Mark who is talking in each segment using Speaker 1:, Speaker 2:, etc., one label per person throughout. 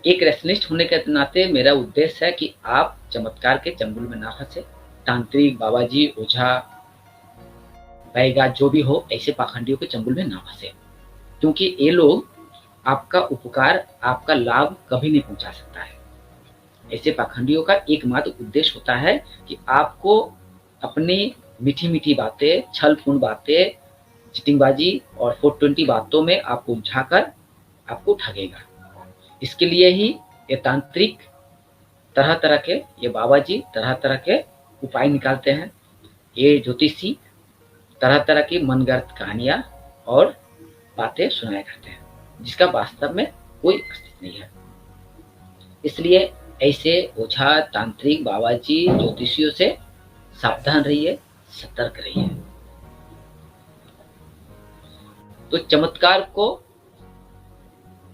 Speaker 1: एक रेशनिस्ट होने के नाते मेरा उद्देश्य है कि आप चमत्कार के चंगुल में ना फंसे। तांत्रिक, बाबाजी, ओझा, बैगा जो भी हो, ऐसे पाखंडियों के चंगुल में ना फंसे, क्योंकि ये लोग आपका उपकार, आपका लाभ कभी नहीं पहुंचा सकता है। ऐसे पाखंडियों का एकमात्र उद्देश्य होता है कि आपको अपनी मीठी मीठी बातें, छल-फूल बातें, चिटिंगबाजी और 420 बातों में आपको उलझाकर आपको ठगेगा। इसके लिए ही ये तांत्रिक तरह-तरह के, ये बाबाजी तरह-तरह के उपाय निकालते हैं। ये ज्योतिषी तरह-तरह की मनगढ़ंत कहानियाँ और बातें सुनाया करते हैं, जिसका वास्तव में कोई अस्तित्व नहीं है। इसलिए ऐसे ओझा, तांत्रिक, बाबाजी, ज्योतिषियों से सावधान रहिए, सतर्क रहिए। तो चमत्कार को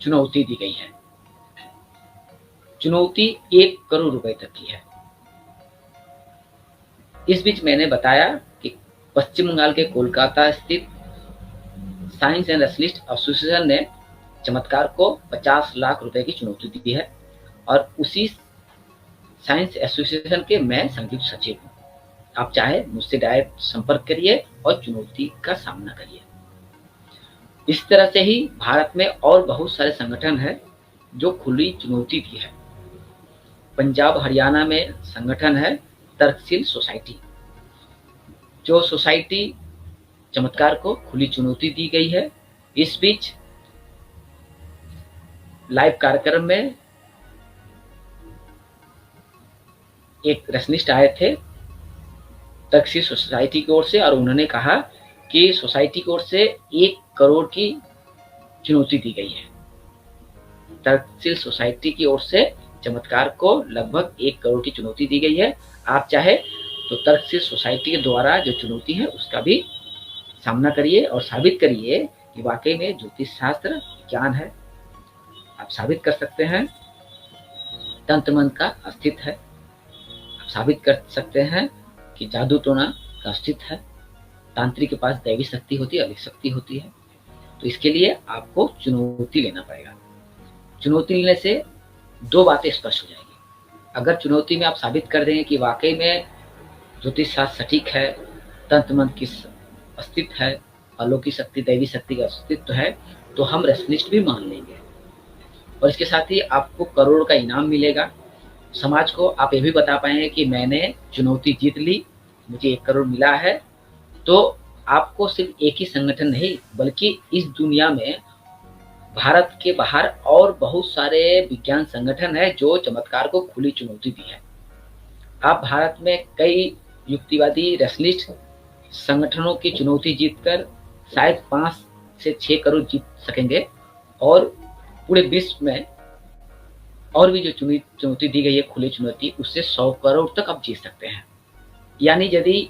Speaker 1: चुनौती दी गई है। चुनौती 1 करोड़ रुपए तक की है। इस बीच मैंने बताया कि पश्चिम बंगाल के कोलकाता स्थित साइंस एंड रेशनिस्ट एसोसिएशन ने चमत्कार को 50 लाख रुपए की चुनौती दी है, और उसी साइंस एसोसिएशन के मैं संयुक्त सचिव हूँ। आप चाहे मुझसे डायरेक्ट संपर्क करिए और चुनौती का सामना करिए। इस तरह से ही भारत में और बहुत सारे संगठन हैं जो खुली चुनौती दी है। पंजाब हरियाणा में संगठन है तर्कशील सोसाइटी, जो सोसाइटी चमत्कार को खुली चुनौती दी गई है। इस बीच लाइव कार्यक्रम में एक रेशनिस्ट आए थे तर्कशील सोसाइटी की ओर से, और उन्होंने कहा कि सोसाइटी की ओर से 1 करोड़ की चुनौती दी गई है। तर्कशील सोसाइटी की ओर से चमत्कार को लगभग 1 करोड़ की चुनौती दी गई है। आप चाहे तो तर्कशील सोसाइटी के द्वारा जो चुनौती है उसका भी सामना करिए और साबित करिए कि वाकई में ज्योतिष शास्त्र विज्ञान है। आप साबित कर सकते हैं तंत्र मंत्र का अस्तित्व है। आप साबित कर सकते हैं कि जादू टोना का अस्तित्व है। तांत्रिक के पास दैवी शक्ति होती है, अलग शक्ति होती है। तो इसके लिए आपको चुनौती लेना पड़ेगा। चुनौती लेने से 2 बातें स्पष्ट हो जाएगी। अगर चुनौती में आप साबित कर देंगे कि वाकई में ज्योतिष शास्त्र सटीक है, तंत्र मंत्र की अस्तित्व है, अलौकिक शक्ति, दैवी शक्ति का अस्तित्व है, तो हम रेशनिस्ट भी मान लेंगे, और इसके साथ ही आपको करोड़ का इनाम मिलेगा। समाज को आप ये भी बता पाएंगे कि मैंने चुनौती जीत ली, मुझे 1 करोड़ मिला है। तो आपको सिर्फ एक ही संगठन नहीं, बल्कि इस दुनिया में भारत के बाहर और बहुत सारे विज्ञान संगठन है जो चमत्कार को खुली चुनौती दी है। आप भारत में कई युक्तिवादी रेशनिस्ट संगठनों की चुनौती जीतकर शायद 5 से 6 करोड़ जीत सकेंगे, और पूरे विश्व में और भी जो चुनौती दी गई है खुली चुनौती, उससे 100 करोड़ तक आप जीत सकते हैं। यानी यदि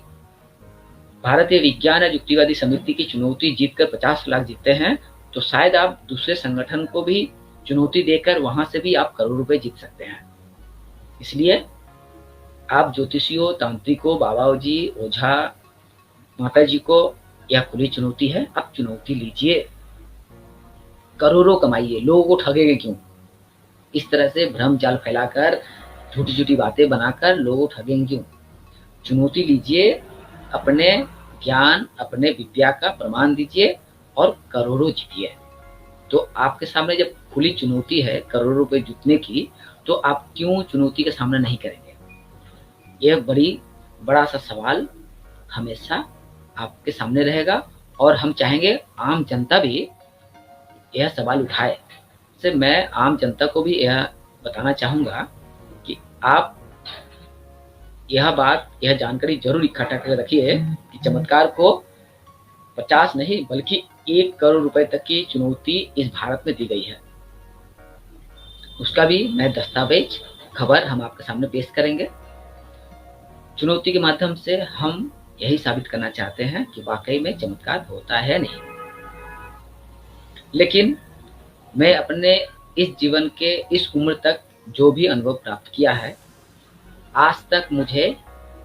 Speaker 1: भारतीय विज्ञान और युक्तिवादी समिति की चुनौती जीतकर 50 लाख जीतते हैं, तो शायद आप दूसरे संगठन को भी चुनौती देकर वहां से भी आप करोड़ रुपए जीत सकते हैं। इसलिए आप ज्योतिषियों, तांत्रिकों, बाबाजी, ओझा, माताजी को यह खुली चुनौती है। आप चुनौती लीजिए, करोड़ों कमाइए, लोगों को ठगेंगे क्यों? इस तरह से भ्रम जाल फैलाकर, झूठी झूठी बातें बनाकर लोगों को ठगेंगे क्यों? चुनौती लीजिए, अपने ज्ञान, अपने विद्या का प्रमाण दीजिए और करोड़ों जीतिए। तो आपके सामने जब खुली चुनौती है करोड़ों रुपए जीतने की, तो आप क्यों चुनौती का सामना नहीं करेंगे? यह बड़ा सा सवाल हमेशा आपके सामने रहेगा, और हम चाहेंगे आम जनता भी यह सवाल उठाए। से मैं आम जनता को भी यह बताना चाहूँगा कि आप यह जानकारी जरूर इकट्ठा कर रखिए कि चमत्कार को 50 नहीं बल्कि 1 करोड़ रुपए तक की चुनौती इस भारत में दी गई है। उसका भी मैं दस्तावेज, खबर हम आपके सामने पेश करेंगे। चुनौती के माध्यम से हम यही साबित करना चाहते हैं कि वाकई में चमत्कार होता है नहीं। लेकिन मैं अपने इस जीवन के इस उम्र तक जो भी अनुभव प्राप्त किया है, आज तक मुझे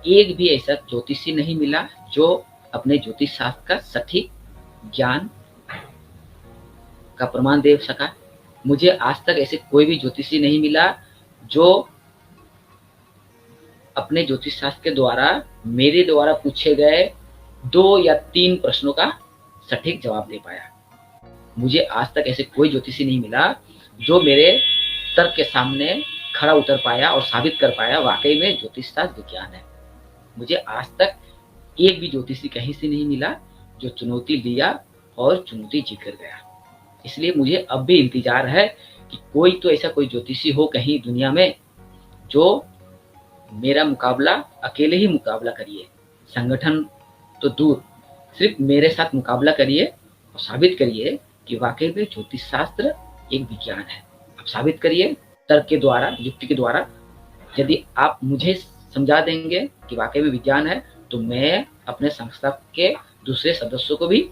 Speaker 1: एक भी ऐसा ज्योतिषी नहीं मिला जो अपने ज्योतिष शास्त्र का सटीक ज्ञान का प्रमाण दे सका। मुझे आज तक ऐसे कोई भी ज्योतिषी नहीं मिला जो अपने ज्योतिष शास्त्र के द्वारा मेरे द्वारा पूछे गए 2 या 3 प्रश्नों का सटीक जवाब दे पाया। मुझे आज तक ऐसे कोई ज्योतिषी नहीं मिला जो मेरे तर्क के सामने खरा उतर पाया और साबित कर पाया वाकई में ज्योतिष शास्त्र विज्ञान है। मुझे आज तक एक भी ज्योतिषी कहीं से नहीं मिला जो चुनौती लिया और चुनौती जीत कर गया। इसलिए मुझे अब भी इंतजार है कि कोई तो ऐसा कोई ज्योतिषी हो कहीं दुनिया में जो मेरा मुकाबला अकेले ही मुकाबला करिए, संगठन तो दूर, सिर्फ मेरे साथ मुकाबला करिए और साबित करिए कि वाकई में ज्योतिष शास्त्र एक विज्ञान है। आप साबित करिए तर्क के द्वारा, युक्ति के द्वारा। यदि आप मुझे समझा देंगे कि वाकई में विज्ञान है तो मैं अपने संस्था के दूसरे सदस्यों को भी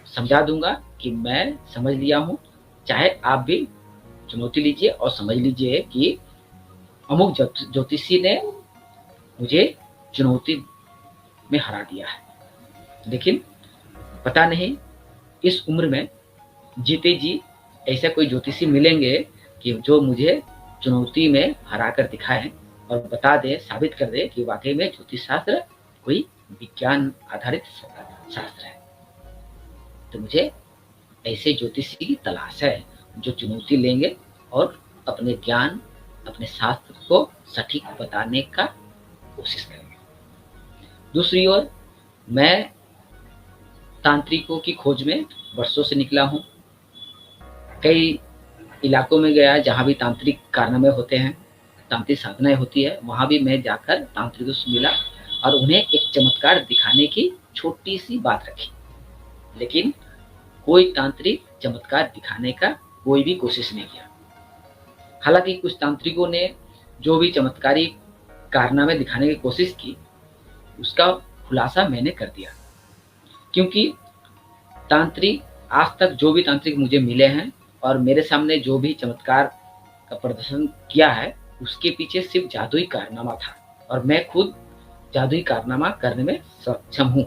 Speaker 1: समझा दूंगा कि मैं समझ लिया हूँ। चाहे आप भी चुनौती लीजिए और समझ लीजिए कि अमुक ज्योतिषी ने मुझे चुनौती में हरा दिया है। लेकिन पता नहीं इस उम्र में जीते जी ऐसा कोई ज्योतिषी मिलेंगे कि जो मुझे चुनौती में हरा कर दिखाए और बता दे, साबित कर दे कि वाकई में ज्योतिष शास्त्र कोई विज्ञान आधारित शास्त्र है। तो मुझे ऐसे ज्योतिषी की तलाश है जो चुनौती लेंगे और अपने ज्ञान, अपने शास्त्र को सटीक बताने का कोशिश करेंगे। दूसरी ओर मैं तांत्रिकों की खोज में वर्षों से निकला हूँ। कई इलाकों में गया जहाँ भी तांत्रिक कारनामे होते हैं, तांत्रिक साधनाएं होती है, वहाँ भी मैं जाकर तांत्रिकों से मिला और उन्हें एक चमत्कार दिखाने की छोटी सी बात रखी। लेकिन कोई तांत्रिक चमत्कार दिखाने का कोई भी कोशिश नहीं किया। हालांकि कुछ तांत्रिकों ने जो भी चमत्कारी कारनामे दिखाने की कोशिश की उसका खुलासा मैंने कर दिया, क्योंकि तांत्रिक आज तक जो भी तांत्रिक मुझे मिले हैं और मेरे सामने जो भी चमत्कार का प्रदर्शन किया है उसके पीछे सिर्फ जादुई कारनामा था और मैं खुद जादुई कारनामा करने में सक्षम हूँ।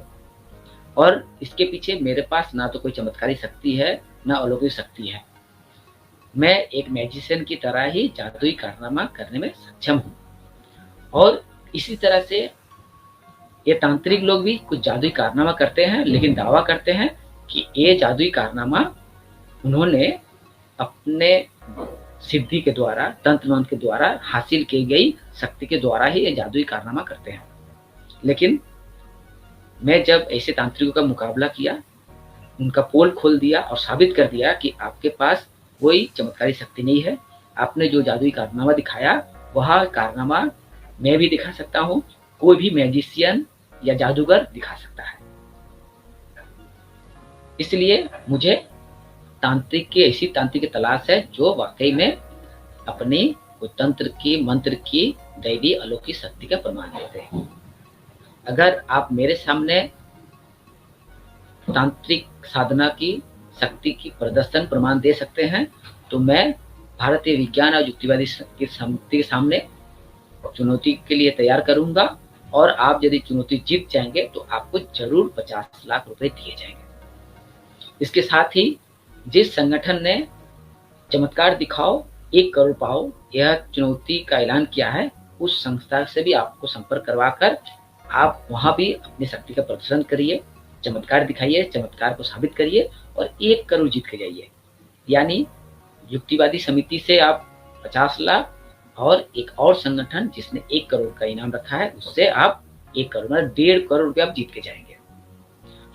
Speaker 1: और इसके पीछे मेरे पास ना तो कोई चमत्कारी शक्ति है ना अलौकिक शक्ति है। मैं एक मैजिशियन की तरह ही जादुई कारनामा करने में सक्षम हूँ। और इसी तरह से ये तांत्रिक लोग भी कुछ जादुई कारनामा करते हैं, लेकिन दावा करते हैं कि ये जादुई कारनामा उन्होंने अपने सिद्धि के द्वारा, तंत्र मंत्र के द्वारा हासिल की गई शक्ति के द्वारा ही ये जादुई कारनामा करते हैं। लेकिन मैं जब ऐसे तांत्रिकों का मुकाबला किया, उनका पोल खोल दिया और साबित कर दिया कि आपके पास कोई चमत्कारी शक्ति नहीं है, आपने जो जादुई कारनामा दिखाया वह कारनामा मैं भी दिखा सकता हूँ, कोई भी मैजिशियन या जादूगर दिखा सकता है। इसलिए मुझे तांत्रिक की ऐसी तांत्रिक की तलाश है जो वाकई में अपनी तंत्र की, मंत्र की दैवी अलौकिक शक्ति का प्रमाण देते हैं। अगर आप मेरे सामने तांत्रिक साधना की शक्ति की प्रदर्शन प्रमाण दे सकते हैं तो मैं भारतीय विज्ञान और युक्तिवादी की समिति के सामने चुनौती के लिए तैयार करूंगा और आप यदि चुनौती जीत जाएंगे तो आपको जरूर 50 लाख रुपए दिए जाएंगे। इसके साथ ही जिस संगठन ने चमत्कार दिखाओ 1 करोड़ पाओ यह चुनौती का ऐलान किया है, उस संस्था से भी आपको संपर्क करवाकर आप वहां भी अपनी शक्ति का प्रदर्शन करिए, चमत्कार दिखाइए, चमत्कार को साबित करिए और 1 करोड़ जीत के जाइए। यानी युक्तिवादी समिति से आप 50 लाख और एक और संगठन जिसने 1 करोड़ का इनाम रखा है उससे आप 1 करोड़ मतलब 1.5 करोड़ रुपये आप जीत के जाएंगे।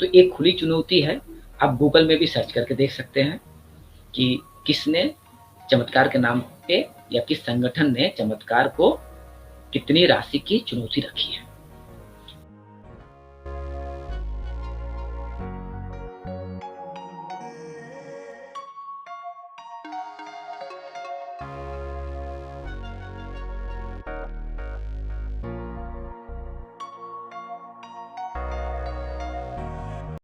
Speaker 1: तो एक खुली चुनौती है। आप गूगल में भी सर्च करके देख सकते हैं कि किसने चमत्कार के नाम पे या किस संगठन ने चमत्कार को कितनी राशि की चुनौती रखी है।